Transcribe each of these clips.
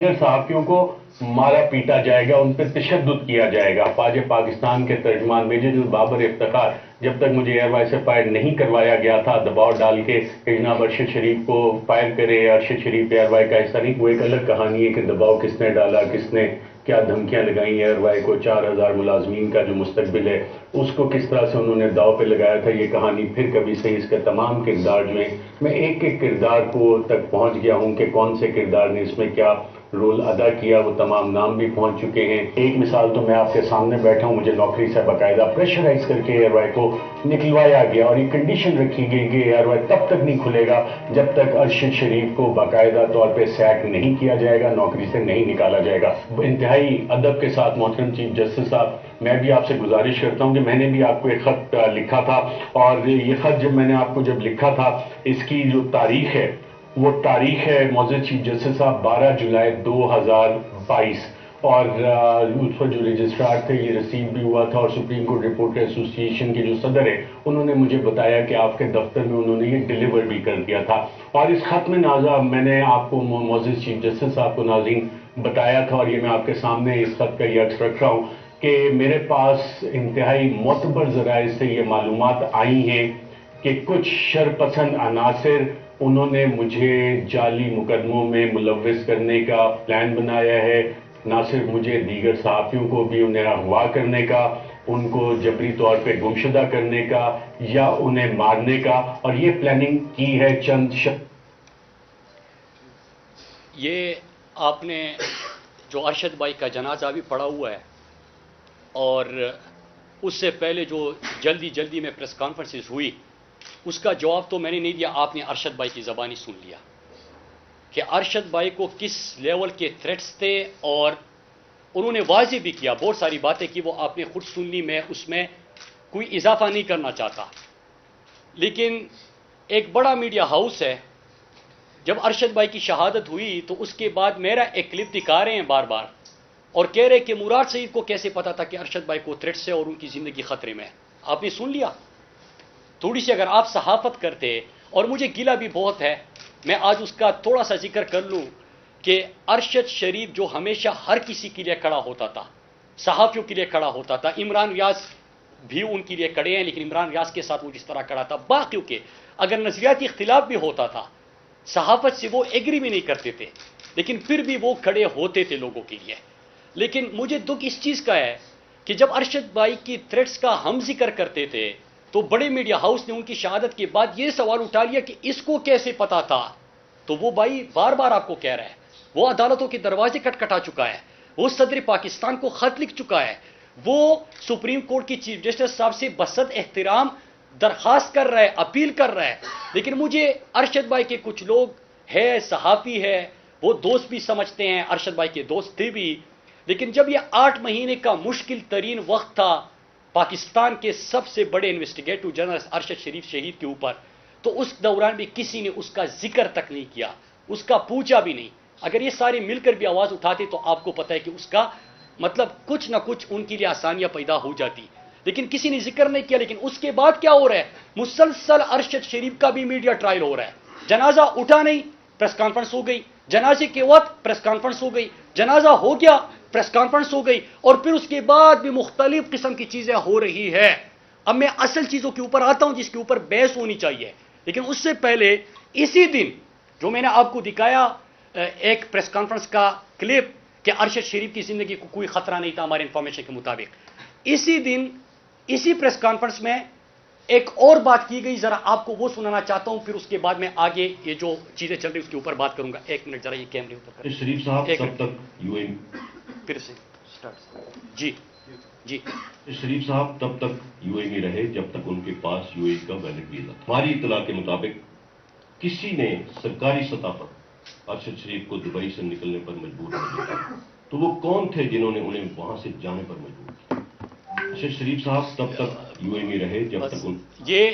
صحافیوں کو مارا پیٹا جائے گا، ان پہ تشدد کیا جائے گا۔ فوج پاکستان کے ترجمان میجر بابر افتخار جب تک مجھے ایئر وائس سے فائر نہیں کروایا گیا تھا، دباؤ ڈال کے کہ جناب ارشد شریف کو فائر کرے، ارشد شریف ایئر وائی کا حصہ نہیں، وہ ایک الگ کہانی ہے کہ دباؤ کس نے ڈالا، کس نے کیا دھمکیاں لگائیں ایئر وائی کو، 4,000 ملازمین کا جو مستقبل ہے اس کو کس طرح سے انہوں نے داؤ پہ لگایا تھا، یہ کہانی پھر کبھی صحیح۔ اس کے تمام کردار جو ہیں، میں ایک ایک کردار کو تک پہنچ گیا ہوں کہ کون سے کردار نے اس میں کیا رول ادا کیا، وہ تمام نام بھی پہنچ چکے ہیں۔ ایک مثال تو میں آپ کے سامنے بیٹھا ہوں، مجھے نوکری سے باقاعدہ پریشرائز کر کے ایئر وائی کو نکلوایا گیا اور یہ کنڈیشن رکھی گئی کہ ایئر وائی تب تک نہیں کھلے گا جب تک ارشد شریف کو باقاعدہ طور پہ سیک نہیں کیا جائے گا، نوکری سے نہیں نکالا جائے گا۔ انتہائی ادب کے ساتھ محترم چیف جسٹس صاحب، میں بھی آپ سے گزارش کرتا ہوں کہ میں نے بھی آپ کو ایک خط لکھا تھا، اور یہ خط جب میں نے آپ کو جب لکھا تھا، اس کی جو تاریخ ہے وہ تاریخ ہے معزز چیف جسٹس صاحب 12 جولائی 2022، اور اس پر جو رجسٹرار تھے یہ رسیو بھی ہوا تھا، اور سپریم کورٹ رپورٹر ایسوسی ایشن کے جو صدر ہے انہوں نے مجھے بتایا کہ آپ کے دفتر میں انہوں نے یہ ڈیلیور بھی کر دیا تھا۔ اور اس خط میں میں نے آپ کو معزز چیف جسٹس صاحب کو ناظرین بتایا تھا، اور یہ میں آپ کے سامنے اس خط کا یہ عکس رکھ رہا ہوں کہ میرے پاس انتہائی معتبر ذرائع سے یہ معلومات آئی ہیں کہ کچھ شرپسند عناصر انہوں نے مجھے جعلی مقدموں میں ملوث کرنے کا پلان بنایا ہے، نہ صرف مجھے، دیگر صحافیوں کو بھی، انہیں اغوا کرنے کا، ان کو جبری طور پہ گمشدہ کرنے کا یا انہیں مارنے کا، اور یہ پلاننگ کی ہے یہ آپ نے جو ارشد بھائی کا جنازہ بھی پڑا ہوا ہے، اور اس سے پہلے جو جلدی میں پریس کانفرنسز ہوئی، اس کا جواب تو میں نے نہیں دیا، آپ نے ارشد بھائی کی زبانی سن لیا کہ ارشد بھائی کو کس لیول کے تھریٹس تھے، اور انہوں نے واضح بھی کیا، بہت ساری باتیں کی، وہ آپ نے خود سن لی، میں اس میں کوئی اضافہ نہیں کرنا چاہتا۔ لیکن ایک بڑا میڈیا ہاؤس ہے، جب ارشد بھائی کی شہادت ہوئی تو اس کے بعد میرا ایک کلپ دکھا رہے ہیں بار بار، اور کہہ رہے کہ مراد سعید کو کیسے پتا تھا کہ ارشد بھائی کو تھریٹس ہے اور ان کی زندگی خطرے میں ہے۔ آپ نے سن لیا؟ تھوڑی سی اگر آپ صحافت کرتے، اور مجھے گلہ بھی بہت ہے، میں آج اس کا تھوڑا سا ذکر کر لوں کہ ارشد شریف جو ہمیشہ ہر کسی کے لیے کھڑا ہوتا تھا، صحافیوں کے لیے کھڑا ہوتا تھا، عمران ریاض بھی ان کے لیے کھڑے ہیں، لیکن عمران ریاض کے ساتھ وہ جس طرح کھڑا تھا، باقیوں کے اگر نظریاتی اختلاف بھی ہوتا تھا، صحافت سے وہ ایگری بھی نہیں کرتے تھے، لیکن پھر بھی وہ کھڑے ہوتے تھے لوگوں کے لیے۔ لیکن مجھے دکھ اس چیز کا ہے کہ جب ارشد بھائی کی تھریٹس کا ہم ذکر کرتے تھے تو بڑے میڈیا ہاؤس نے ان کی شہادت کے بعد یہ سوال اٹھا لیا کہ اس کو کیسے پتا تھا۔ تو وہ بھائی بار بار آپ کو کہہ رہا ہے، وہ عدالتوں کے دروازے کھٹکھٹا چکا ہے، وہ صدر پاکستان کو خط لکھ چکا ہے، وہ سپریم کورٹ کی چیف جسٹس صاحب سے بصد احترام درخواست کر رہا ہے، اپیل کر رہا ہے۔ لیکن مجھے ارشد بھائی کے کچھ لوگ ہے، صحافی ہے، وہ دوست بھی سمجھتے ہیں، ارشد بھائی کے دوست تھے بھی، لیکن جب یہ 8 مہینے کا مشکل ترین وقت تھا پاکستان کے سب سے بڑے انویسٹیگیٹو جرنلسٹ ارشد شریف شہید کے اوپر، تو اس دوران بھی کسی نے اس کا ذکر تک نہیں کیا، اس کا پوچھا بھی نہیں۔ اگر یہ سارے مل کر بھی آواز اٹھاتے تو آپ کو پتہ ہے کہ اس کا مطلب کچھ نہ کچھ ان کے لیے آسانیاں پیدا ہو جاتی، لیکن کسی نے ذکر نہیں کیا۔ لیکن اس کے بعد کیا ہو رہا ہے؟ مسلسل ارشد شریف کا بھی میڈیا ٹرائل ہو رہا ہے۔ جنازہ اٹھا نہیں، پریس کانفرنس ہو گئی، جنازے کے وقت پریس کانفرنس ہو گئی، جنازہ ہو گیا، پریس کانفرنس ہو گئی، اور پھر اس کے بعد بھی مختلف قسم کی چیزیں ہو رہی ہے۔ اب میں اصل چیزوں کے اوپر آتا ہوں جس کے اوپر بحث ہونی چاہیے، لیکن اس سے پہلے اسی دن جو میں نے آپ کو دکھایا ایک پریس کانفرنس کا کلپ کہ ارشد شریف کی زندگی کو کوئی خطرہ نہیں تھا ہمارے انفارمیشن کے مطابق، اسی دن اسی پریس کانفرنس میں ایک اور بات کی گئی، ذرا آپ کو وہ سنانا چاہتا ہوں، پھر اس کے بعد میں آگے یہ جو چیزیں چل رہی اس کے اوپر بات کروں گا۔ ایک منٹ ذرا یہ کیمرے اوپر کریں۔ شریف صاحب تب تک یو اے پھر سے سٹارٹ۔ جی شریف صاحب تب تک یو اے میں رہے جب تک ان کے پاس یو اے کا ویلڈ ویزا تھا۔ ہماری اطلاع کے مطابق کسی نے سرکاری سطح پر ارشد شریف کو دبئی سے نکلنے پر مجبور نہیں کیا، تو وہ کون تھے جنہوں نے انہیں وہاں سے جانے پر مجبور کیا؟ ارشد شریف صاحب تب تک یو اے میں رہے جب تک یہ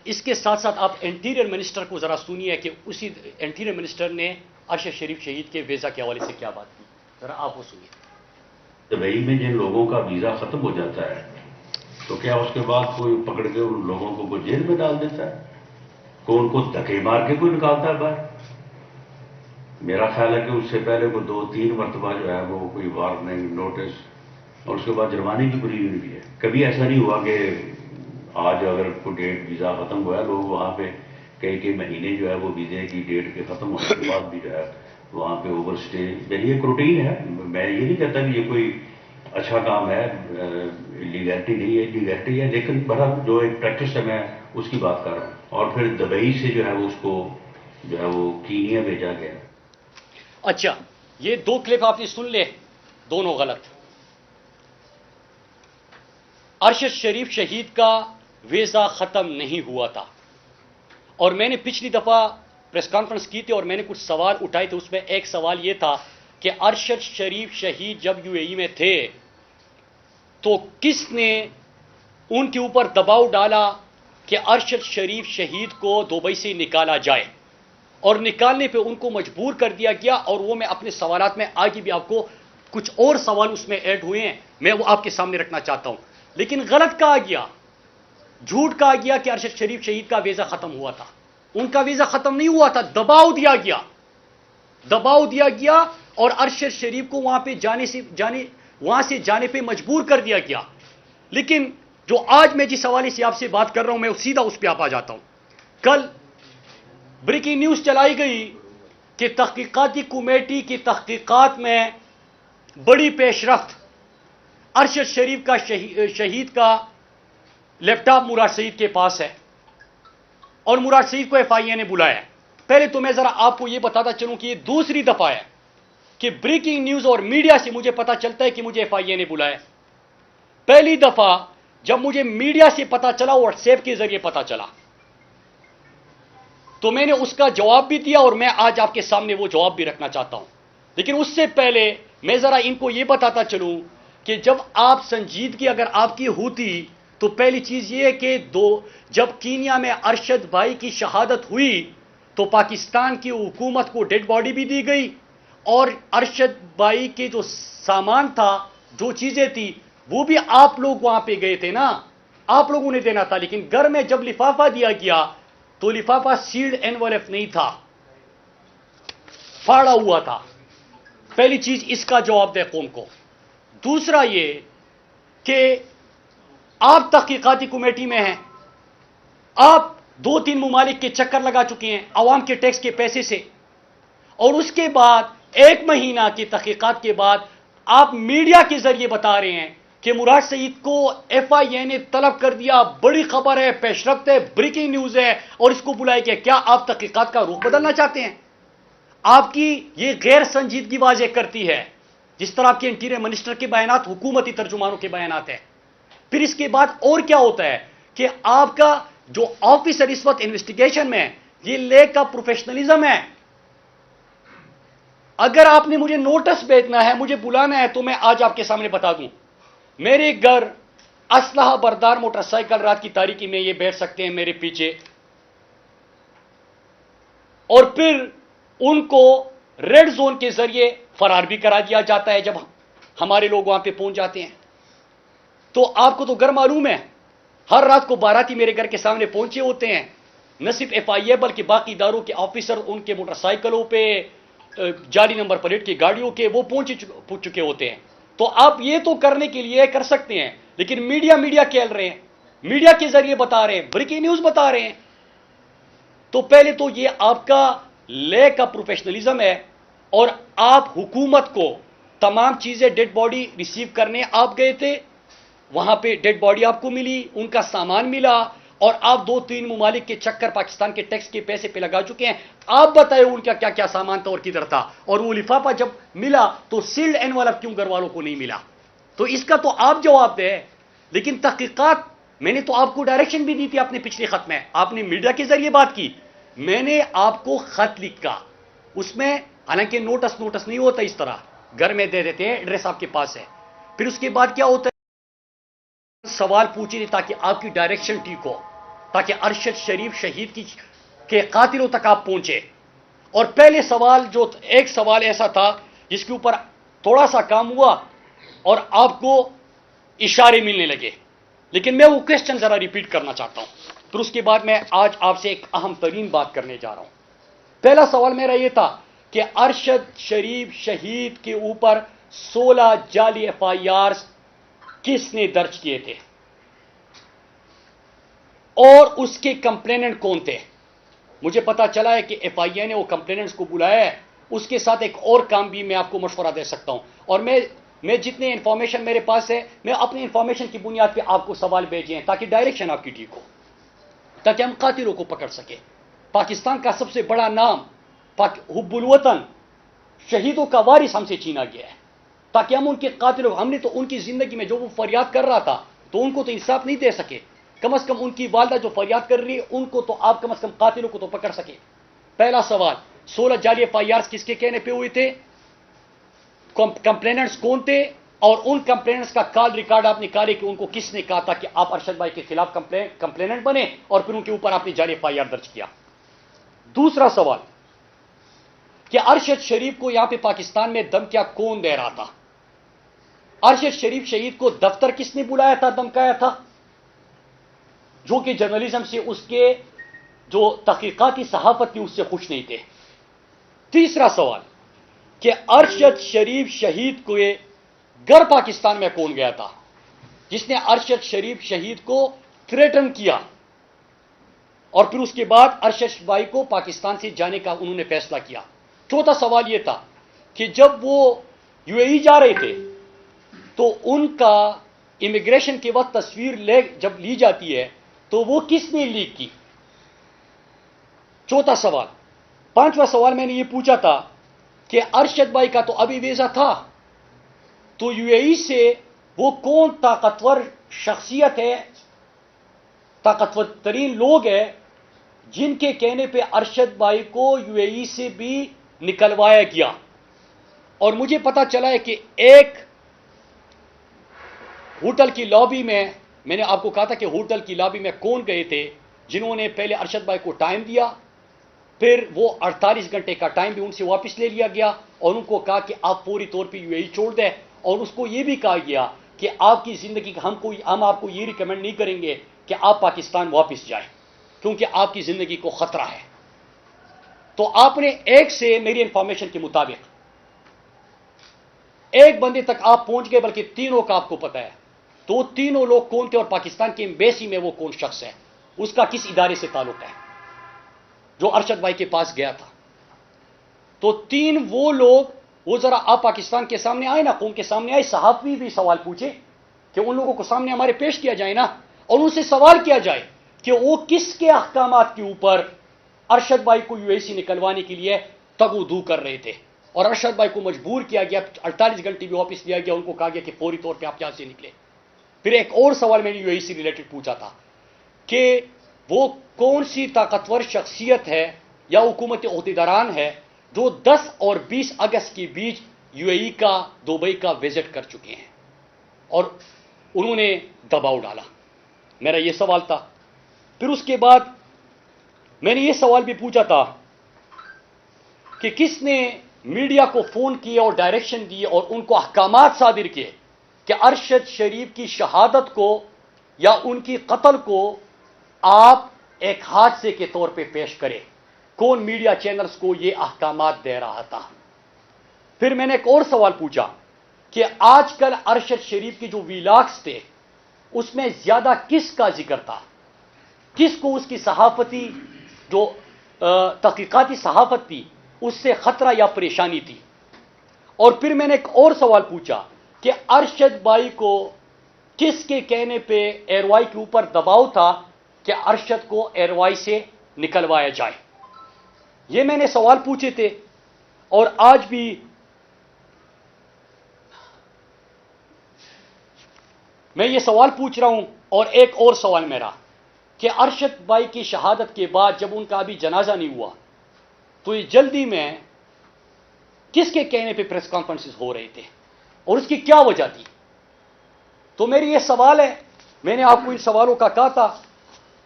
اس کے ساتھ ساتھ آپ انٹیریئر منسٹر کو ذرا سنیے کہ اسی انٹیریئر منسٹر نے ارشد شریف شہید کے ویزا کے حوالے سے کیا بات کی، ذرا آپ وہ سنیے۔ دبئی میں جن لوگوں کا ویزا ختم ہو جاتا ہے تو کیا اس کے بعد کوئی پکڑ کے ان لوگوں کو کوئی جیل میں ڈال دیتا ہے؟ کوئی ان کو دھکے مار کے کوئی نکالتا ہے باہر؟ میرا خیال ہے کہ اس سے پہلے وہ 2-3 مرتبہ جو ہے وہ کوئی وارننگ نوٹس اور اس کے بعد جرمانے کی بری ہوئی ہے. کبھی ایسا نہیں ہوا کہ آج اگر کوئی ڈیٹ ویزا ختم ہوا ہے لوگ وہاں پہ کئی مہینے جو ہے وہ ویزے کی ڈیٹ کے ختم ہونے کے بعد بھی جو ہے وہاں پہ اوور اسٹے. یعنی ایک روٹین ہے. میں یہ نہیں کہتا کہ یہ کوئی اچھا کام ہے, لیگلٹی نہیں ہے, لیگلٹی ہے, لیکن بہرحال جو ایک پریکٹس ہے میں اس کی بات کر رہا ہوں. اور پھر دبئی سے جو ہے اس کو جو ہے وہ کینیا بھیجا گیا. اچھا, یہ 2 کلپ آپ نے سن لے, دونوں غلط. ارشد شریف شہید کا ویزا ختم نہیں ہوا تھا, اور میں نے پچھلی دفعہ پریس کانفرنس کی تھی اور میں نے کچھ سوال اٹھائے تھے. اس میں ایک سوال یہ تھا کہ ارشد شریف شہید جب یو اے ای میں تھے تو کس نے ان کے اوپر دباؤ ڈالا کہ ارشد شریف شہید کو دبئی سے نکالا جائے, اور نکالنے پہ ان کو مجبور کر دیا گیا. اور وہ میں اپنے سوالات میں آگے بھی آپ کو کچھ اور سوال اس میں ایڈ ہوئے ہیں, میں وہ آپ کے سامنے رکھنا چاہتا ہوں. لیکن غلط کہا گیا, جھوٹ کہا گیا کہ ارشد شریف شہید کا ویزا ختم ہوا تھا. ان کا ویزا ختم نہیں ہوا تھا, دباؤ دیا گیا, دباؤ دیا گیا اور ارشد شریف کو وہاں سے جانے پہ مجبور کر دیا گیا. لیکن جو آج میں جس حوالے سے آپ سے بات کر رہا ہوں میں سیدھا اس پہ آپ آ جاتا ہوں. کل بریکنگ نیوز چلائی گئی کہ تحقیقاتی کمیٹی کی تحقیقات میں بڑی پیش رفت, ارشد شریف کا شہید کا لیپ ٹاپ مراد سعید کے پاس ہے اور مراد سعید کو ایف آئی اے نے بلایا ہے. پہلے تو میں ذرا آپ کو یہ بتاتا چلوں کہ یہ دوسری دفعہ ہے کہ بریکنگ نیوز اور میڈیا سے مجھے پتا چلتا ہے کہ مجھے ایف آئی اے نے بلایا. پہلی دفعہ جب مجھے میڈیا سے پتا چلا, واٹس ایپ کے ذریعے پتا چلا, تو میں نے اس کا جواب بھی دیا اور میں آج آپ کے سامنے وہ جواب بھی رکھنا چاہتا ہوں. لیکن اس سے پہلے میں ذرا ان کو یہ بتاتا چلوں کہ جب آپ سنجیدگی اگر آپ کی ہوتی تو پہلی چیز یہ ہے کہ جب کینیا میں ارشد بھائی کی شہادت ہوئی تو پاکستان کی حکومت کو ڈیڈ باڈی بھی دی گئی, اور ارشد بھائی کے جو سامان تھا, جو چیزیں تھی, وہ بھی آپ لوگ وہاں پہ گئے تھے نا, آپ لوگوں نے دینا تھا. لیکن گھر میں جب لفافہ دیا گیا تو لفافہ سیلڈ انویلپ نہیں تھا, پھاڑا ہوا تھا. پہلی چیز اس کا جواب دے قوم کو. دوسرا یہ کہ آپ تحقیقاتی کمیٹی میں ہیں, آپ 2-3 ممالک کے چکر لگا چکے ہیں عوام کے ٹیکس کے پیسے سے, اور اس کے بعد 1 مہینہ کی تحقیقات کے بعد آپ میڈیا کے ذریعے بتا رہے ہیں کہ مراد سعید کو ایف آئی اے نے طلب کر دیا. بڑی خبر ہے, پیش رفت ہے, بریکنگ نیوز ہے, اور اس کو بلایا گیا. کیا آپ تحقیقات کا رخ بدلنا چاہتے ہیں؟ آپ کی یہ غیر سنجیدگی واضح کرتی ہے, جس طرح آپ کے انٹیریئر منسٹر کے بیانات حکومتی ترجمانوں کے بیانات ہیں. پھر اس کے بعد اور کیا ہوتا ہے کہ آپ کا جو آفیسر اس وقت انویسٹیگیشن میں, یہ لیک کا پروفیشنلزم ہے. اگر آپ نے مجھے نوٹس بھیجنا ہے, مجھے بلانا ہے, تو میں آج آپ کے سامنے بتا دوں, میرے گھر اسلحہ بردار موٹر سائیکل رات کی تاریکی میں یہ بیٹھ سکتے ہیں میرے پیچھے, اور پھر ان کو ریڈ زون کے ذریعے فرار بھی کرا دیا جاتا ہے جب ہمارے لوگ وہاں پہ پہنچ جاتے ہیں. تو آپ کو تو گھر معلوم ہے, ہر رات کو باراتی میرے گھر کے سامنے پہنچے ہوتے ہیں. نہ صرف ایف آئی اے بلکہ باقی اداروں کے آفیسر ان کے موٹر سائیکلوں پہ, جعلی نمبر پلیٹ کی گاڑیوں کے, وہ پہنچ چکے ہوتے ہیں. تو آپ یہ تو کرنے کے لیے کر سکتے ہیں, لیکن میڈیا کھیل رہے ہیں, میڈیا کے ذریعے بتا رہے ہیں, بریکنگ نیوز بتا رہے ہیں. تو پہلے تو یہ آپ کا لیک کا پروفیشنلزم ہے, اور آپ حکومت کو تمام چیزیں ڈیڈ باڈی ریسیو کرنے آپ گئے تھے, وہاں پہ ڈیڈ باڈی آپ کو ملی, ان کا سامان ملا, اور آپ 2-3 ممالک کے چکر پاکستان کے ٹیکس کے پیسے پہ لگا چکے ہیں. آپ بتائیں ان کا کیا کیا سامان تھا اور کدھر تھا, اور وہ لفافہ جب ملا تو سیلڈ انویلپ کیوں گھر والوں کو نہیں ملا؟ تو اس کا تو آپ جواب دیں. لیکن تحقیقات میں نے تو آپ کو ڈائریکشن بھی دی تھی اپنے پچھلے خط میں, آپ نے میڈیا کے ذریعے بات کی, میں نے آپ کو خط لکھا, اس میں حالانکہ نوٹس نہیں ہوتا اس طرح, گھر میں دے دیتے ہیں, ایڈریس آپ کے پاس ہے. پھر اس کے بعد کیا ہوتا ہے, سوال پوچھے تاکہ آپ کی ڈائریکشن ٹھیک ہو, تاکہ ارشد شریف شہید کے قاتلوں تک آپ پہنچے. اور پہلے سوال ایک سوال ایسا تھا جس کے اوپر تھوڑا سا کام ہوا اور آپ کو اشارے ملنے لگے, لیکن میں وہ کوشچن ذرا ریپیٹ کرنا چاہتا ہوں. پھر اس کے بعد میں آج آپ سے ایک اہم ترین بات کرنے جا رہا ہوں. پہلا سوال میرا یہ تھا کہ ارشد شریف شہید کے اوپر 16 جعلی FIR کس نے درج کیے تھے اور اس کے کمپلیننٹ کون تھے. مجھے پتا چلا ہے کہ FIA نے وہ کمپلیننٹس کو بلایا ہے. اس کے ساتھ ایک اور کام بھی میں آپ کو مشورہ دے سکتا ہوں، اور میں جتنے انفارمیشن میرے پاس ہے میں اپنی انفارمیشن کی بنیاد پہ آپ کو سوال بھیجے ہیں تاکہ ڈائریکشن آپ کی ٹھیک ہو، تاکہ ہم قاتلوں کو پکڑ سکیں. پاکستان کا سب سے بڑا نام حب الوطن، شہیدوں کا وارث ہم سے چھینا گیا ہے، تاکہ ہم ان کے قاتلوں، ہم نے تو ان کی زندگی میں جو وہ فریاد کر رہا تھا تو ان کو تو انصاف نہیں دے سکے. کم از کم ان کی والدہ جو فریاد کر رہی ہے ان کو تو آپ کم از کم قاتلوں کو تو پکڑ سکے. پہلا سوال، 16 جعلی FIR کس کے کہنے پہ ہوئے تھے، کمپلیننٹس کون تھے، اور ان کمپلیننٹس کا کال ریکارڈ آپ نکالے کہ ان کو کس نے کہا تھا کہ آپ ارشد بھائی کے خلاف کمپلیننٹ بنے اور پھر ان کے اوپر آپ نے جعلی FIR درج کیا. دوسرا سوال کہ ارشد شریف کو یہاں پہ پاکستان میں دھمکیاں کون دے رہا تھا. ارشد شریف شہید کو دفتر کس نے بلایا تھا، دھمکایا تھا، جو کہ جرنلزم سے اس کے جو تحقیقاتی صحافت تھی اس سے خوش نہیں تھے. تیسرا سوال کہ ارشد شریف شہید کو گھر پاکستان میں کون گیا تھا جس نے ارشد شریف شہید کو تھریٹن کیا اور پھر اس کے بعد ارشد بھائی کو پاکستان سے جانے کا انہوں نے فیصلہ کیا. چوتھا سوال یہ تھا کہ جب وہ UAE جا رہے تھے تو ان کا امیگریشن کے وقت تصویر جب لی جاتی ہے تو وہ کس نے لیک کی. چوتھا سوال. پانچواں سوال میں نے یہ پوچھا تھا کہ ارشد بھائی کا تو ابھی ویزا تھا تو UAE سے وہ کون طاقتور شخصیت ہے، طاقتور ترین لوگ ہیں جن کے کہنے پہ ارشد بھائی کو UAE سے بھی نکلوایا گیا. اور مجھے پتا چلا ہے کہ ایک ہوٹل کی لابی میں نے آپ کو کہا تھا کہ ہوٹل کی لابی میں کون گئے تھے جنہوں نے پہلے ارشد بھائی کو ٹائم دیا، پھر وہ 48 گھنٹے کا ٹائم بھی ان سے واپس لے لیا گیا اور ان کو کہا کہ آپ فوری طور پہ UAE چھوڑ دیں، اور اس کو یہ بھی کہا گیا کہ آپ کی زندگی ہم آپ کو یہ ریکمینڈ نہیں کریں گے کہ آپ پاکستان واپس جائیں کیونکہ آپ کی زندگی کو خطرہ ہے. تو آپ نے ایک سے میری انفارمیشن کے مطابق ایک بندے تک آپ پہنچ گئے، بلکہ تینوں کا آپ کو پتا ہے. تو تینوں لوگ کون تھے اور پاکستان کی ایمبیسی میں وہ کون شخص ہے، اس کا کس ادارے سے تعلق ہے جو ارشد بھائی کے پاس گیا تھا. تو تین وہ لوگ، وہ ذرا آپ پاکستان کے سامنے آئے نا، قوم کے سامنے آئے، صحافی بھی سوال پوچھے کہ ان لوگوں کو سامنے ہمارے پیش کیا جائے نا، اور ان سے سوال کیا جائے کہ وہ کس کے احکامات کے اوپر ارشد بھائی کو UAE سے نکلوانے کے لیے تگو دو کر رہے تھے، اور ارشد بھائی کو مجبور کیا گیا، 48 گھنٹے بھی واپس دیا گیا، ان کو کہا گیا کہ فوری طور پہ آپ یہاں سے نکلے. پھر ایک اور سوال میں نے UAE سے ریلیٹڈ پوچھا تھا کہ وہ کون سی طاقتور شخصیت ہے یا حکومت عہدیداران ہے جو 10 اور 20 اگست کے بیچ UAE کا، دبئی کا وزٹ کر چکے ہیں اور انہوں نے دباؤ ڈالا. میرا یہ سوال تھا. پھر اس کے بعد میں نے یہ سوال بھی پوچھا تھا کہ کس نے میڈیا کو فون کیا اور ڈائریکشن دی اور ان کو احکامات صادر کیے کہ ارشد شریف کی شہادت کو یا ان کی قتل کو آپ ایک حادثے کے طور پہ پیش کریں. کون میڈیا چینلز کو یہ احکامات دے رہا تھا. پھر میں نے ایک اور سوال پوچھا کہ آج کل ارشد شریف کی جو ویلاگز تھے اس میں زیادہ کس کا ذکر تھا، کس کو اس کی صحافتی جو تحقیقاتی صحافت تھی اس سے خطرہ یا پریشانی تھی. اور پھر میں نے ایک اور سوال پوچھا کہ ارشد بھائی کو کس کے کہنے پہ ایئروائی کے اوپر دباؤ تھا کہ ارشد کو ایئروائی سے نکلوایا جائے. یہ میں نے سوال پوچھے تھے اور آج بھی میں یہ سوال پوچھ رہا ہوں. اور ایک اور سوال میرا کہ ارشد بھائی کی شہادت کے بعد جب ان کا ابھی جنازہ نہیں ہوا تو یہ جلدی میں کس کے کہنے پہ پریس کانفرنسز ہو رہے تھے اور اس کی کیا وجہ تھی. تو میری یہ سوال ہے، میں نے آپ کو ان سوالوں کا کہا تھا.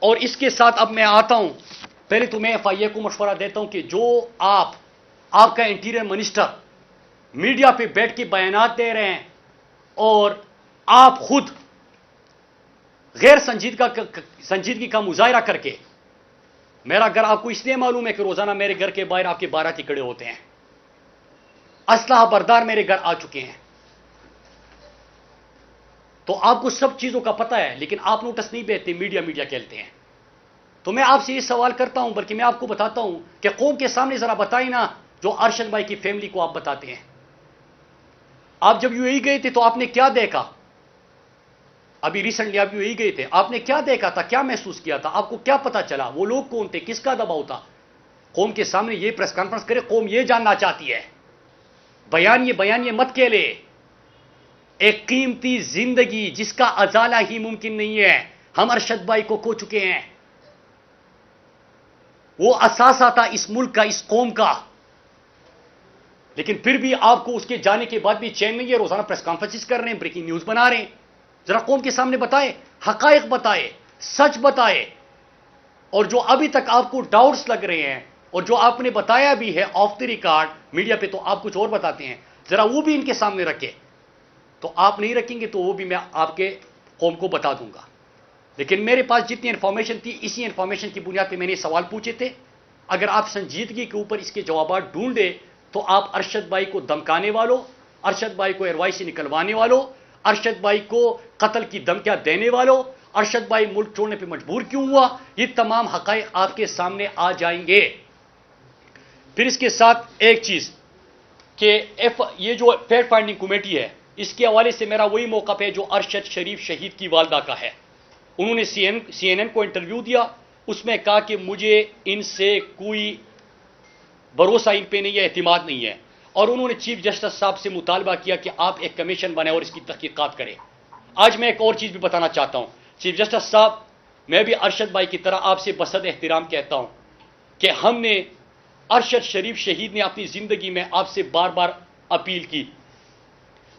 اور اس کے ساتھ اب میں آتا ہوں، پہلے تو میں FIA کو مشورہ دیتا ہوں کہ جو آپ کا انٹیریئر منسٹر میڈیا پہ بیٹھ کے بیانات دے رہے ہیں اور آپ خود غیر سنجیدگی کا مظاہرہ کر کے، میرا گھر آپ کو اس لیے معلوم ہے کہ روزانہ میرے گھر کے باہر آپ کے بارات کھڑے ہوتے ہیں، اسلحہ بردار میرے گھر آ چکے ہیں. تو آپ کو سب چیزوں کا پتہ ہے، لیکن آپ نوٹس نہیں دیتے، میڈیا کہتے ہیں. تو میں آپ سے یہ سوال کرتا ہوں، بلکہ میں آپ کو بتاتا ہوں کہ قوم کے سامنے ذرا بتائیں نا، جو ارشد بھائی کی فیملی کو آپ بتاتے ہیں. آپ جب یو اے ای گئے تھے تو آپ نے کیا دیکھا؟ ابھی ریسنٹلی آپ یو اے ای گئے تھے، آپ نے کیا دیکھا تھا، کیا محسوس کیا تھا، آپ کو کیا پتا چلا، وہ لوگ کون تھے، کس کا دباؤ تھا؟ قوم کے سامنے یہ پریس کانفرنس کرے، قوم یہ جاننا چاہتی ہے. بیان یہ مت کہہ لے. ایک قیمتی زندگی جس کا ازالہ ہی ممکن نہیں ہے، ہم ارشد بھائی کو کھو چکے ہیں. وہ اثاثہ تھا اس ملک کا، اس قوم کا. لیکن پھر بھی آپ کو اس کے جانے کے بعد بھی چین نہیں ہے، روزانہ پریس کانفرنس کر رہے ہیں، بریکنگ نیوز بنا رہے ہیں. ذرا قوم کے سامنے بتائے، حقائق بتائے، سچ بتائے. اور جو ابھی تک آپ کو ڈاؤٹس لگ رہے ہیں، اور جو آپ نے بتایا بھی ہے آف دی ریکارڈ میڈیا پہ، تو آپ کچھ اور بتاتے ہیں، ذرا وہ بھی ان کے سامنے رکھے. تو آپ نہیں رکھیں گے تو وہ بھی میں آپ کے قوم کو بتا دوں گا. لیکن میرے پاس جتنی انفارمیشن تھی، اسی انفارمیشن کی بنیاد پہ میں نے سوال پوچھے تھے. اگر آپ سنجیدگی کے اوپر اس کے جوابات ڈھونڈے تو آپ ارشد بھائی کو دمکانے والوں، ارشد بھائی کو ایئروائی سے نکلوانے والوں، ارشد بھائی کو قتل کی دھمکیاں دینے والوں، ارشد بھائی ملک چھوڑنے پہ مجبور کیوں ہوا، یہ تمام حقائق آپ کے سامنے آ جائیں گے. پھر اس کے ساتھ ایک چیز کہ یہ جو فیکٹ فائنڈنگ کمیٹی ہے، اس کے حوالے سے میرا وہی موقف ہے جو ارشد شریف شہید کی والدہ کا ہے. انہوں نے سی این این کو انٹرویو دیا، اس میں کہا کہ مجھے ان سے کوئی بھروسہ ان پہ نہیں ہے، اعتماد نہیں ہے. اور انہوں نے چیف جسٹس صاحب سے مطالبہ کیا کہ آپ ایک کمیشن بنائیں اور اس کی تحقیقات کریں. آج میں ایک اور چیز بھی بتانا چاہتا ہوں، چیف جسٹس صاحب، میں بھی ارشد بھائی کی طرح آپ سے بصد احترام کہتا ہوں کہ ہم نے، ارشد شریف شہید نے اپنی زندگی میں آپ سے بار بار اپیل کی،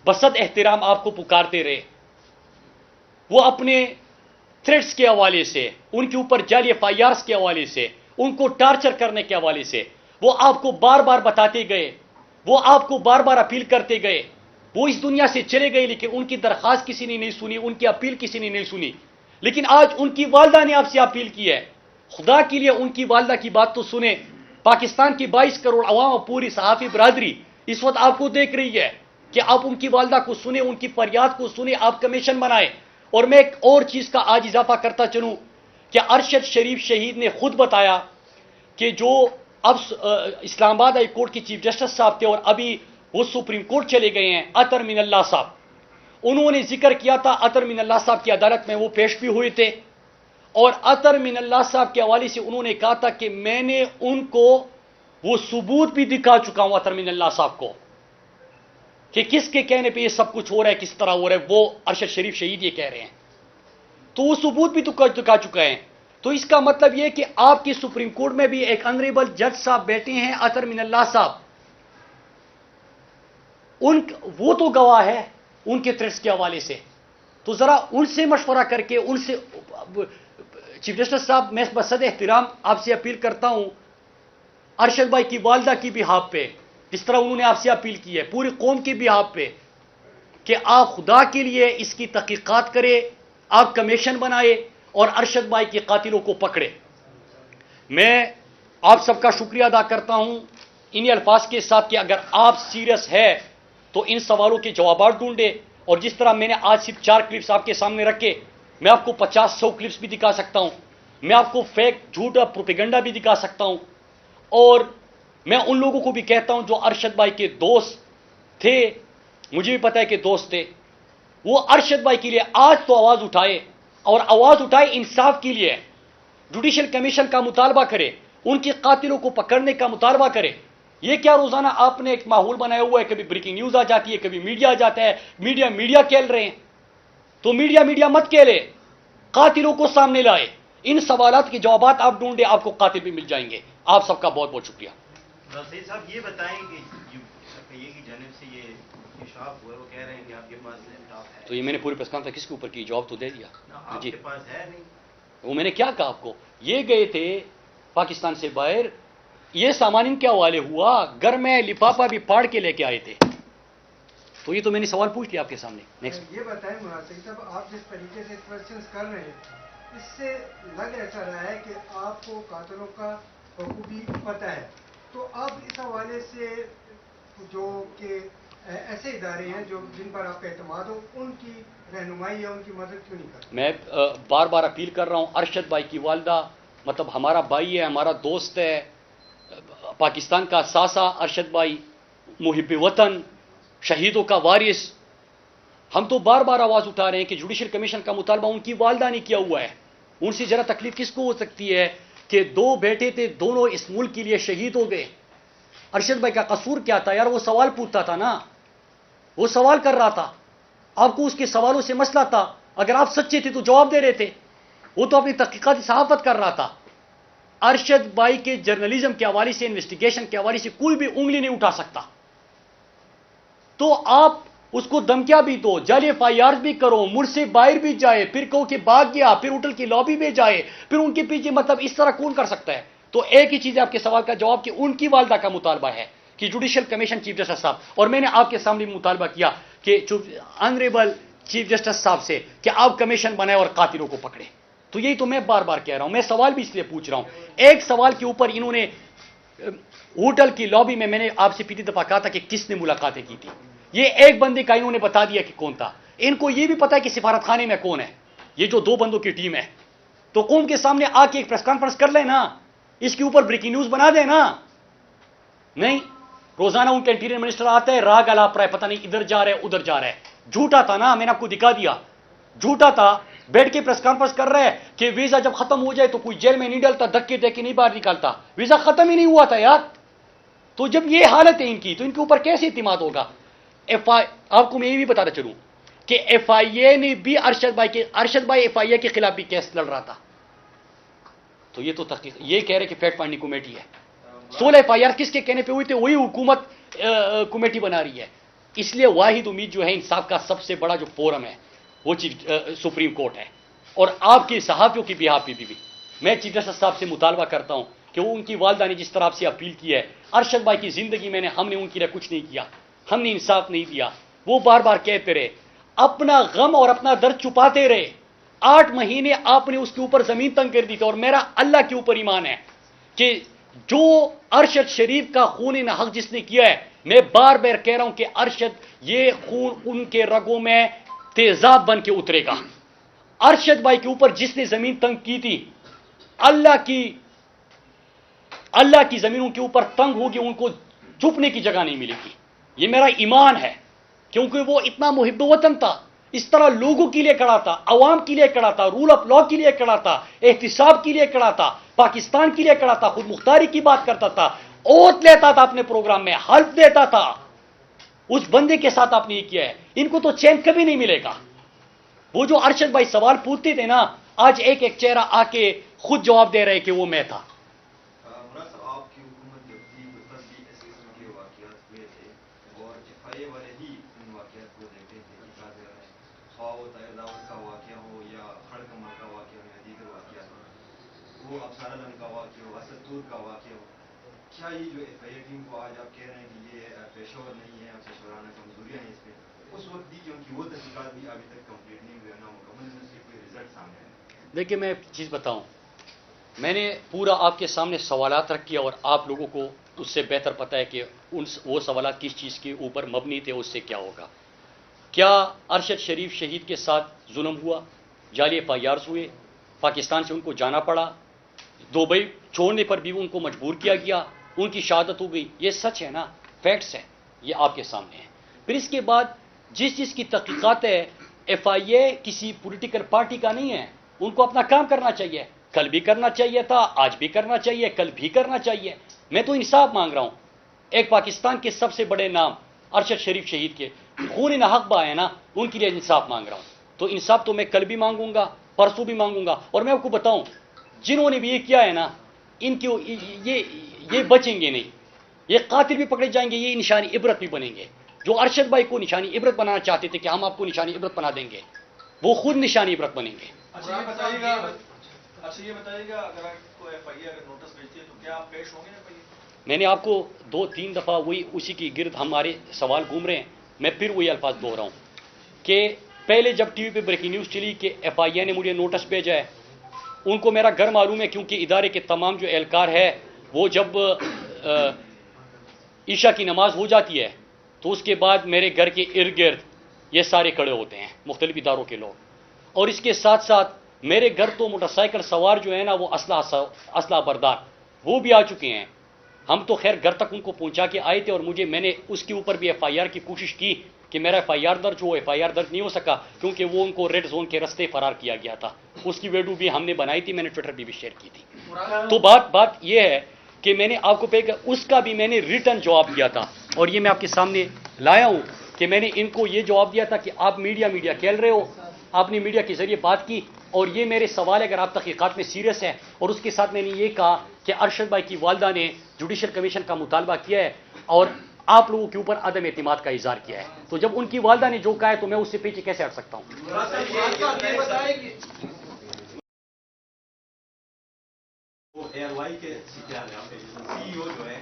بصد احترام آپ کو پکارتے رہے. وہ اپنے تھریٹس کے حوالے سے، ان کے اوپر جعلی ایف آئی آرز کے حوالے سے، ان کو ٹارچر کرنے کے حوالے سے، وہ آپ کو بار بار بتاتے گئے، وہ آپ کو بار بار اپیل کرتے گئے. وہ اس دنیا سے چلے گئے، لیکن ان کی درخواست کسی نے نہیں سنی، ان کی اپیل کسی نے نہیں سنی. لیکن آج ان کی والدہ نے آپ سے اپیل کی ہے. خدا کے لیے ان کی والدہ کی بات تو سنیں. پاکستان کی 22 کروڑ عوام اور پوری صحافی برادری اس وقت آپ کو دیکھ رہی ہے کہ آپ ان کی والدہ کو سنیں، ان کی فریاد کو سنیں، آپ کمیشن بنائیں. اور میں ایک اور چیز کا آج اضافہ کرتا چلوں کہ ارشد شریف شہید نے خود بتایا کہ جو اب اسلام آباد ہائی کورٹ کے چیف جسٹس صاحب تھے اور ابھی وہ سپریم کورٹ چلے گئے ہیں، اطہر من اللہ صاحب، انہوں نے ذکر کیا تھا، اطہر من اللہ صاحب کی عدالت میں وہ پیش بھی ہوئے تھے. اور اطہر من اللہ صاحب کے حوالے سے انہوں نے کہا تھا کہ میں نے ان کو وہ ثبوت بھی دکھا چکا ہوں اطہر من اللہ صاحب کو کہ کس کے کہنے پہ یہ سب کچھ ہو رہا ہے، کس طرح ہو رہا ہے. وہ ارشد شریف شہید یہ کہہ رہے ہیں، تو وہ ثبوت بھی دکھا چکا ہے. تو اس کا مطلب یہ کہ آپ کی سپریم کورٹ میں بھی ایک انریبل جج صاحب بیٹھے ہیں، اطہر من اللہ صاحب، وہ تو گواہ ہے ان کے تھریٹس کے حوالے سے. تو ذرا ان سے مشورہ کر کے، ان سے، چیف جسٹس صاحب، میں بصد احترام آپ سے اپیل کرتا ہوں، ارشد بھائی کی والدہ کی بہاف پہ، جس طرح انہوں نے آپ سے اپیل کی ہے، پوری قوم کی بہاف پہ، کہ آپ خدا کے لیے اس کی تحقیقات کرے، آپ کمیشن بنائے اور ارشد بھائی کے قاتلوں کو پکڑے. میں آپ سب کا شکریہ ادا کرتا ہوں انہی الفاظ کے ساتھ کہ اگر آپ سیریس ہے تو ان سوالوں کے جوابات ڈھونڈے. اور جس طرح میں نے آج صرف 4 کلپس آپ کے سامنے رکھے، میں آپ کو 50-100 کلپس بھی دکھا سکتا ہوں. میں آپ کو فیک، جھوٹا پروپیگنڈا بھی دکھا سکتا ہوں. اور میں ان لوگوں کو بھی کہتا ہوں جو ارشد بھائی کے دوست تھے، مجھے بھی پتا ہے کہ دوست تھے، وہ ارشد بھائی کے لیے آج تو آواز اٹھائے، اور آواز اٹھائے انصاف کے لیے، جوڈیشل کمیشن کا مطالبہ کرے، ان کے قاتلوں کو پکڑنے کا مطالبہ کرے. یہ کیا روزانہ آپ نے ایک ماحول بنایا ہوا ہے، کبھی بریکنگ نیوز آ جاتی ہے، کبھی میڈیا آ جاتا ہے، میڈیا کہل رہے ہیں. تو میڈیا مت کہلے، قاتلوں کو سامنے لائے، ان سوالات کے جوابات آپ ڈھونڈے، آپ کو قاتل بھی مل جائیں گے. آپ سب کا بہت بہت شکریہ. سید صاحب یہ بتائیں کہ یہ کی جانب سے یہ انکشاف ہوا ہے، وہ کہہ رہے ہیں کہ آپ کے پاس لیپ ٹاپ ہے. تو یہ میں نے پوری پریس کانفرنس کس کے اوپر کی، جواب تو دے دیا. آپ جی، کے پاس ہے نہیں. وہ میں نے کیا کہا آپ کو، یہ گئے تھے پاکستان سے باہر، یہ سامان ان کے حوالے ہوا، گھر میں لفافہ بھی پھاڑ کے لے کے آئے تھے. تو یہ تو میں نے سوال پوچھ لیا آپ کے سامنے. نیکسٹ. یہ بتائیں مناسب صاحب، آپ جس طریقے سے کوشچنس کر رہے ہیں، اس سے لگ ایسا رہا ہے کہ آپ کو قاتلوں کا بخوبی پتہ ہے. تو آپ اس حوالے سے جو کہ ایسے ادارے ہیں جو جن پر آپ کا اعتماد ہو، ان کی رہنمائی یا ان کی مدد کیوں نہیں کرتے؟ میں بار بار اپیل کر رہا ہوں، ارشد بھائی کی والدہ مطلب ہمارا بھائی ہے، ہمارا دوست ہے، پاکستان کا ساسا ارشد بھائی، محب وطن، شہیدوں کا وارث. ہم تو بار بار آواز اٹھا رہے ہیں کہ جوڈیشل کمیشن کا مطالبہ ان کی والدہ نے کیا ہوا ہے. ان سے ذرا تکلیف کس کو ہو سکتی ہے کہ دو بیٹے تھے، دونوں اس ملک کے لیے شہید ہو گئے. ارشد بھائی کا قصور کیا تھا یار؟ وہ سوال پوچھتا تھا نا، وہ سوال کر رہا تھا. آپ کو اس کے سوالوں سے مسئلہ تھا، اگر آپ سچے تھے تو جواب دے رہے تھے. وہ تو اپنی تحقیقاتی صحافت کر رہا تھا. ارشد بھائی کے جرنلزم کے حوالے سے، انویسٹیگیشن کے حوالے سے کوئی بھی انگلی نہیں اٹھا سکتا. تو آپ اس کو دھمکیاں بھی دو، جعلی ایف آئی آر بھی کرو، ملک سے باہر بھی جائے، پھر کہو کہ بھاگ گیا، پھر ہوٹل کی لابی میں جائے، پھر ان کے پیچھے مطلب اس طرح کون کر سکتا ہے؟ تو ایک ہی چیز ہے آپ کے سوال کا جواب کہ ان کی والدہ کا مطالبہ ہے کہ جوڈیشل کمیشن چیف جسٹس صاحب، اور میں نے آپ کے سامنے مطالبہ کیا کہ آنریبل چیف جسٹس صاحب سے کہ آپ کمیشن بنائے اور قاتلوں کو پکڑے. تو یہی تو میں بار بار کہہ رہا ہوں. میں سوال بھی اس لیے پوچھ رہا ہوں. ایک سوال کے اوپر انہوں نے ہوٹل کی لابی میں نے آپ سے پچھلی دفعہ کہا تھا کہ کس نے ملاقاتیں کی تھی، یہ ایک بندے کا انہوں نے بتا دیا کہ کون تھا. ان کو یہ بھی پتا ہے کہ سفارت خانے میں کون ہے، یہ جو دو بندوں کی ٹیم ہے. تو قوم کے سامنے آ کے ایک پریس کانفرنس کر لیں نا، اس کے اوپر بریکنگ نیوز بنا دیں نا. نہیں، روزانہ ان کا انٹیریئر منسٹر آتا ہے، راگ الاپ رہا ہے، پتہ نہیں ادھر جا رہا ہے ادھر جا رہا ہے. جھوٹا تھا نا، میں نے آپ کو دکھا دیا. جھوٹا تھا، بیٹھ کے پریس کانفرنس کر رہا ہے کہ ویزا جب ختم ہو جائے تو کوئی جیل میں نہیں ڈالتا، دھکے دے کے نہیں باہر نکالتا. ویزا ختم ہی نہیں ہوا تھا یار. تو جب یہ حالت ہے ان کی، تو ان کے اوپر کیسے اعتماد ہوگا؟ آپ کو میں یہ بھی بتاتا چلوں کہ ایف آئی اے نے بھی ارشد بھائی ایف آئی اے کے خلاف بھی کیس لڑ رہا تھا. تو یہ تو تحقیق، یہ کہہ رہے کہ فیکٹ فائنڈنگ کمیٹی ہے. 16 ایف آئی آر کس کے کہنے پہ ہوئی تھے؟ وہی حکومت کمیٹی بنا رہی ہے. اس لیے واحد امید جو ہے انصاف کا سب سے بڑا جو فورم ہے وہ سپریم کورٹ ہے. اور آپ کے صحافیوں کی بہاف پہ بھی میں چیف جسٹس صاحب سے مطالبہ کرتا ہوں کہ وہ ان کی والدہ نے جس طرح سے اپیل کی ہے، ارشد بھائی کی زندگی میں ہم نے ان کے لیے کچھ نہیں کیا، ہم نے انصاف نہیں دیا. وہ بار بار کہتے رہے، اپنا غم اور اپنا درد چھپاتے رہے. 8 مہینے آپ نے اس کے اوپر زمین تنگ کر دی تھی. اور میرا اللہ کے اوپر ایمان ہے کہ جو ارشد شریف کا خون ناحق جس نے کیا ہے، میں بار بار کہہ رہا ہوں کہ ارشد، یہ خون ان کے رگوں میں تیزاب بن کے اترے گا. ارشد بھائی کے اوپر جس نے زمین تنگ کی تھی، اللہ کی زمین ان کے اوپر تنگ ہوگی، ان کو چھپنے کی جگہ نہیں ملے گی. یہ میرا ایمان ہے، کیونکہ وہ اتنا محب وطن تھا، اس طرح لوگوں کے لیے کھڑا تھا، عوام کے لیے کھڑا تھا، رول آف لا کے لیے کھڑا تھا، احتساب کے لیے کھڑا تھا، پاکستان کے لیے کھڑا تھا، خود مختاری کی بات کرتا تھا، اوت لیتا تھا اپنے پروگرام میں، حلف دیتا تھا. اس بندے کے ساتھ آپ نے یہ کیا ہے. ان کو تو چین کبھی نہیں ملے گا. وہ جو ارشد بھائی سوال پوچھتے تھے نا، آج ایک ایک چہرہ آ کے خود جواب دے رہے کہ وہ میں تھا. مراد صاحب، آپ کی حکومت جب تھی تب بھی ایسے قسم کے واقعات ہوئے تھے اور ایف آئی اے والے ہی ان واقعات کو دیکھتے تھے. خواہ وہ طاہر داور کا واقعہ ہو یا کھڑ کمر کا واقعہ ہو یا دیگر واقعات ہو، وہ افسر علم کا واقعہ ہو، اسد دور کا واقعہ ہو. کیا یہ جو ایف آئی اے ٹیم کو آج آپ کہہ رہے ہیں کہ یہ پیشہ ور نہیں ہے، پیشورانہ کمزوریاں ہیں اس میں، اس وقت بھی کیونکہ وہ تحقیقات بھی ابھی تک کمپلیٹ نہیں ہوئے، نامکمل ان سے کوئی رزلٹ سامنے آئے؟ دیکھیے میں ایک چیز بتاؤں، میں نے پورا آپ کے سامنے سوالات رکھے اور آپ لوگوں کو اس سے بہتر پتہ ہے کہ وہ سوالات کس چیز کے اوپر مبنی تھے، اس سے کیا ہوگا. کیا ارشد شریف شہید کے ساتھ ظلم ہوا؟ جعلی ایف آئی آرز ہوئے، پاکستان سے ان کو جانا پڑا، دبئی چھوڑنے پر بھی ان کو مجبور کیا گیا، ان کی شہادت ہو گئی. یہ سچ ہے نا، فیکٹس ہیں، یہ آپ کے سامنے ہیں. پھر اس کے بعد جس چیز کی تحقیقات ہے، ایف آئی اے کسی پولیٹیکل پارٹی کا نہیں ہے، ان کو اپنا کام کرنا چاہیے. کل بھی کرنا چاہیے تھا، آج بھی کرنا چاہیے، کل بھی کرنا چاہیے. میں تو انصاف مانگ رہا ہوں. ایک پاکستان کے سب سے بڑے نام ارشد شریف شہید کے خون ناحق بہائے ہیں نا، ان کے لیے انصاف مانگ رہا ہوں. تو انصاف تو میں کل بھی مانگوں گا، پرسوں بھی مانگوں گا. اور میں آپ کو بتاؤں، جنہوں نے بھی یہ کیا ہے نا، ان کی یہ بچیں گے نہیں. یہ قاتل بھی پکڑے جائیں گے، یہ نشانی عبرت بھی بنیں گے. جو ارشد بھائی کو نشانی عبرت بنانا چاہتے تھے کہ ہم آپ کو نشانی عبرت بنا دیں گے، وہ خود نشانی عبرت بنیں گے. اچھا یہ بتائیے گا اگر آپ کو ایف آئی اے اگر نوٹس بھیجتی ہے تو کیا آپ پیش ہوں گے ایف آئی اے؟ میں نے آپ کو 2-3 دفعہ اسی کی گرد ہمارے سوال گھوم رہے ہیں. میں پھر وہی الفاظ دوہراؤں رہا ہوں کہ پہلے جب ٹی وی پہ بریکنگ نیوز چلی کہ ایف آئی اے نے مجھے نوٹس بھیجا ہے، ان کو میرا گھر معلوم ہے، کیونکہ ادارے کے تمام جو اہلکار ہے وہ جب عشاء کی نماز ہو جاتی ہے تو اس کے بعد میرے گھر کے ارد گرد یہ سارے کھڑے ہوتے ہیں مختلف اداروں کے لوگ، اور اس کے ساتھ ساتھ میرے گھر تو موٹر سائیکل سوار جو ہے نا وہ اسلحہ بردار وہ بھی آ چکے ہیں. ہم تو خیر گھر تک ان کو پہنچا کے آئے تھے، اور میں نے اس کے اوپر بھی ایف آئی آر کی کوشش کی کہ میرا ایف آئی آر درج ہو. ایف آئی آر درج نہیں ہو سکا کیونکہ وہ ان کو ریڈ زون کے رستے فرار کیا گیا تھا. اس کی ویڈیو بھی ہم نے بنائی تھی، میں نے ٹویٹر پہ بھی شیئر کی تھی. تو بات یہ ہے کہ میں نے آپ کو اس کا بھی میں نے ریٹرن جواب دیا تھا، اور یہ میں آپ کے سامنے لایا ہوں کہ میں نے ان کو یہ جواب دیا تھا کہ آپ میڈیا کھیل رہے ہو، آپ نے میڈیا کے ذریعے بات کی، اور یہ میرے سوال ہے اگر آپ تحقیقات میں سیریس ہیں. اور اس کے ساتھ میں نے یہ کہا کہ ارشد بھائی کی والدہ نے جوڈیشل کمیشن کا مطالبہ کیا ہے اور آپ لوگوں کے اوپر عدم اعتماد کا اظہار کیا ہے. تو جب ان کی والدہ نے جو کہا ہے تو میں اس سے پیچھے کیسے ہٹ سکتا ہوں؟ وہ ایئر وائی کے سی ای او جو ہے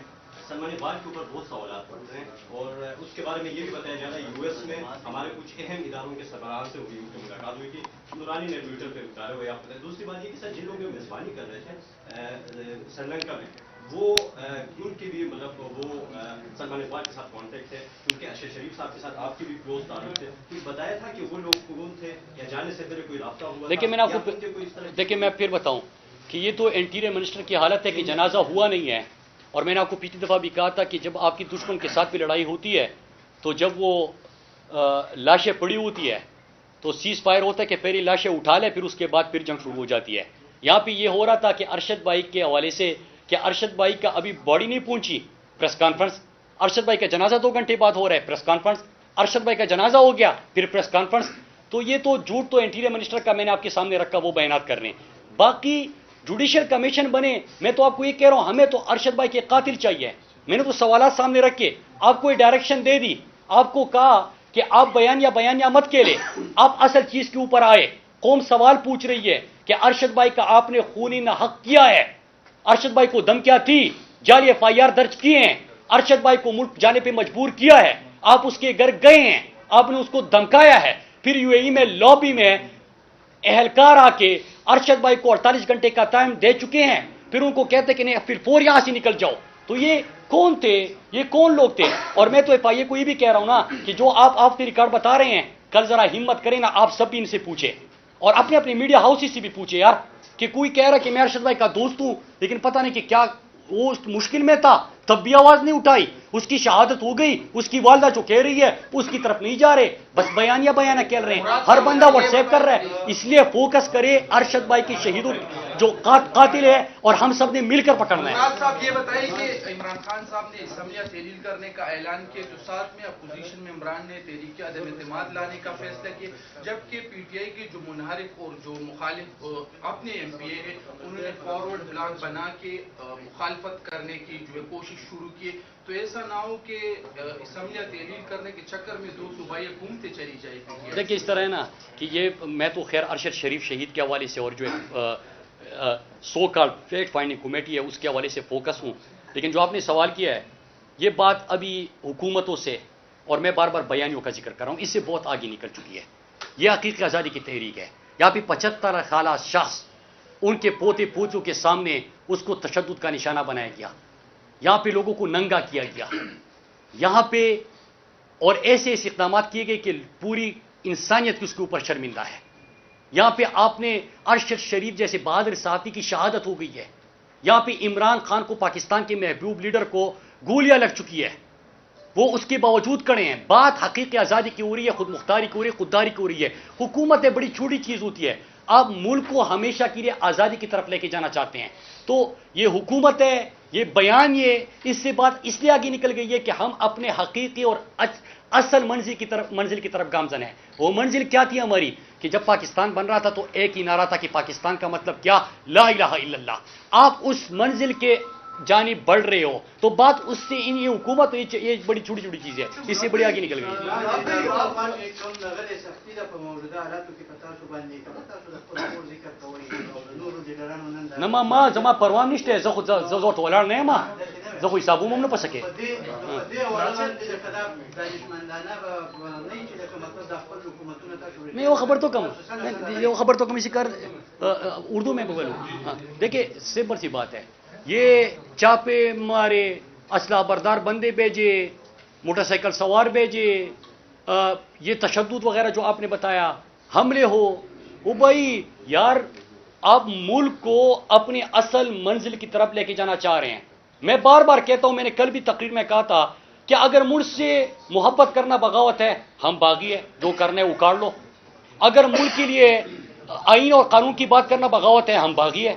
سلمان اقبال کے اوپر بہت سوالات پڑتے ہیں، اور اس کے بارے میں یہ بھی بتایا جا رہا ہے یو ایس میں ہمارے کچھ اہم اداروں کے سربراہان سے ہوئی ملاقات ہوئی تھی. نورانی نے ٹویٹر پہ اتارے ہوئے آپ بتائیں. دوسری بات یہ کہ سر جن لوگ میزبانی کر رہے تھے سری لنکا میں، وہ ان کے بھی مطلب وہ سلمان اقبال کے ساتھ کانٹیکٹ ہے، کیونکہ ارشد شریف صاحب کے ساتھ آپ کی بھی کلوز تعلق تھے. کچھ بتایا تھا کہ وہ لوگ کون تھے یا جانے سے پہلے کوئی رابطہ ہوا؟ دیکھیں میں پھر بتاؤں کہ یہ تو انٹیریئر منسٹر کی حالت ہے کہ جنازہ ہوا نہیں ہے. اور میں نے آپ کو پچھلی دفعہ بھی کہا تھا کہ جب آپ کی دشمن کے ساتھ بھی لڑائی ہوتی ہے تو جب وہ لاشیں پڑی ہوتی ہے تو سیز فائر ہوتا ہے کہ پہلے لاشیں اٹھا لے پھر اس کے بعد پھر جنگ شروع ہو جاتی ہے. یہاں پہ یہ ہو رہا تھا کہ ارشد بھائی کے حوالے سے کہ ارشد بھائی کا ابھی باڈی نہیں پہنچی، پریس کانفرنس. ارشد بھائی کا جنازہ 2 گھنٹے بعد ہو رہا ہے، پریس کانفرنس. ارشد بھائی کا جنازہ ہو گیا پھر پریس کانفرنس. تو یہ تو جھوٹ تو انٹیریئر منسٹر کا میں نے آپ کے سامنے رکھا، وہ بیانات کر رہے ہیں. باقی جوڈیشل کمیشن بنے، میں تو آپ کو یہ کہہ رہا ہوں ہمیں تو ارشد بھائی کے قاتل چاہیے. میں نے تو سوالات سامنے رکھ کے آپ کو یہ ڈائریکشن دے دی، آپ کو کہا کہ آپ بیانیہ مت کہلے، آپ اصل چیز کے اوپر آئے. قوم سوال پوچھ رہی ہے کہ ارشد بھائی کا آپ نے خونی نہ حق کیا ہے، ارشد بھائی کو دھمکیاں تھی، جعلی ایف آئی آر درج کیے ہیں، ارشد بھائی کو ملک جانے پہ مجبور کیا ہے، آپ اس کے گھر گئے ہیں، آپ نے اس کو دھمکایا ہے. پھر یو اے ای میں لابی میں اہلکار آ کے ارشد بھائی کو 48 گھنٹے کا ٹائم دے چکے ہیں، پھر ان کو کہتے کہ نہیں پھر فور یہاں سے نکل جاؤ. تو یہ کون تھے، یہ کون لوگ تھے؟ اور میں تو ایف آئی اے کو یہ بھی کہہ رہا ہوں نا کہ جو آپ کے ریکارڈ بتا رہے ہیں کل ذرا ہمت کریں نا، آپ سب بھی ان سے پوچھیں اور اپنے میڈیا ہاؤسز سے بھی پوچھیں یار کہ کوئی کہہ رہا کہ میں ارشد بھائی کا دوست ہوں لیکن پتہ نہیں کہ کیا وہ مشکل میں تھا تب بھی آواز نہیں اٹھائی، اس کی شہادت ہو گئی، اس کی والدہ جو کہہ رہی ہے اس کی طرف نہیں جا رہے، بس بیانیہ کہہ رہے ہیں، ہر بندہ واٹس ایپ کر رہا ہے. اس لیے فوکس کرے ارشد بھائی کی شہیدوں جو قاتل ہے اور ہم سب نے مل کر پکڑنا ہے. عمران صاحب یہ بتائیے کہ عمران خان صاحب نے اسمبلیہ تحلیل کرنے کا اعلان کیا جو ساتھ میں اپوزیشن میں عمران نے تحریک عدم اعتماد لانے کا فیصلہ کیا، جبکہ پی ٹی آئی کے جو منحرف اور جو مخالف اپنے ایم پی اے ہیں انہوں نے فارورڈ بلاک بنا کے مخالفت کرنے کی جو ہے کوشش شروع کی. تو ایسا نہ ہو کہ اسمبلیہ تحلیل کرنے کے چکر میں 2 صوبائی حکومتیں چلی جائے گی. دیکھیے اس طرح ہے نا کہ یہ میں تو خیر ارشد شریف شہید کے حوالے سے اور جو سو کال فیکٹ فائنڈنگ کمیٹی ہے اس کے حوالے سے فوکس ہوں، لیکن جو آپ نے سوال کیا ہے یہ بات ابھی حکومتوں سے اور میں بار بار بیانیوں کا ذکر کر رہا ہوں اس سے بہت آگے نکل چکی ہے. یہ حقیقی آزادی کی تحریک ہے. یہاں پہ 75 خالہ شخص ان کے پوتے پوتوں کے سامنے اس کو تشدد کا نشانہ بنایا گیا، یہاں پہ لوگوں کو ننگا کیا گیا، یہاں پہ اور ایسے اقدامات کیے گئے کہ پوری انسانیت کی اس کے اوپر شرمندہ ہے. یہاں پہ آپ نے ارشد شریف جیسے بہادر صحافی کی شہادت ہو گئی ہے. یہاں پہ عمران خان کو پاکستان کے محبوب لیڈر کو گولیاں لگ چکی ہے، وہ اس کے باوجود کڑے ہیں. بات حقیقی آزادی کی ہو رہی ہے، خود مختاری کی ہو رہی ہے، خودداری کی ہو رہی ہے. حکومت بڑی چھوٹی چیز ہوتی ہے، آپ ملک کو ہمیشہ کے لیے آزادی کی طرف لے کے جانا چاہتے ہیں تو یہ حکومت ہے، یہ بیان یہ اس سے بات اس لیے آگے نکل گئی ہے کہ ہم اپنے حقیقی اور اصل منزل کی طرف گامزن ہیں. وہ منزل کیا تھی ہماری کہ جب پاکستان بن رہا تھا تو ایک ہی نعرہ تھا کہ پاکستان کا مطلب کیا، لا الہ الا اللہ. آپ اس منزل کے جانب بڑھ رہے ہو تو بات اس سے یہ حکومت یہ بڑی چھوٹی چھوٹی چیز ہے، اس سے بڑی آگے نکل گئی. نما ما زما پروام نشته زه ټولار نه ما زه خو حسابو مم نه پسکه میں وہ خبر تو کم اسی کر اردو میں بولوں. دیکھیں سمپل سی بات ہے، یہ چاپے مارے اسلحہ بردار بندے بھیجے، موٹر سائیکل سوار بھیجے، یہ تشدد وغیرہ جو آپ نے بتایا، حملے ہو، وہ بھائی یار آپ ملک کو اپنی اصل منزل کی طرف لے کے جانا چاہ رہے ہیں. میں بار بار کہتا ہوں، میں نے کل بھی تقریر میں کہا تھا کہ اگر ملک سے محبت کرنا بغاوت ہے، ہم باغی ہے، جو کرنا ہے اکاڑ لو. اگر ملک کے لیے آئین اور قانون کی بات کرنا بغاوت ہے، ہم باغی ہے.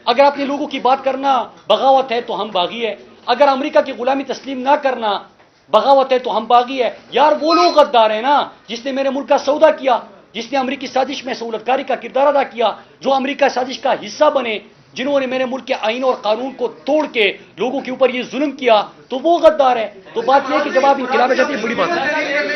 اگر اپنے لوگوں کی بات کرنا بغاوت ہے تو ہم باغی ہے. اگر امریکہ کی غلامی تسلیم نہ کرنا بغاوت ہے تو ہم باغی ہے. یار وہ لوگ غدار ہیں نا جس نے میرے ملک کا سودا کیا، جس نے امریکی سازش میں سہولت کاری کا کردار ادا کیا، جو امریکہ سازش کا حصہ بنے، جنہوں نے میرے ملک کے آئین اور قانون کو توڑ کے لوگوں کے اوپر یہ ظلم کیا، تو وہ غدار ہے. تو بات یہ ہے کہ جب آپ انقلاب جاتے ہیں، بڑی بات ہے.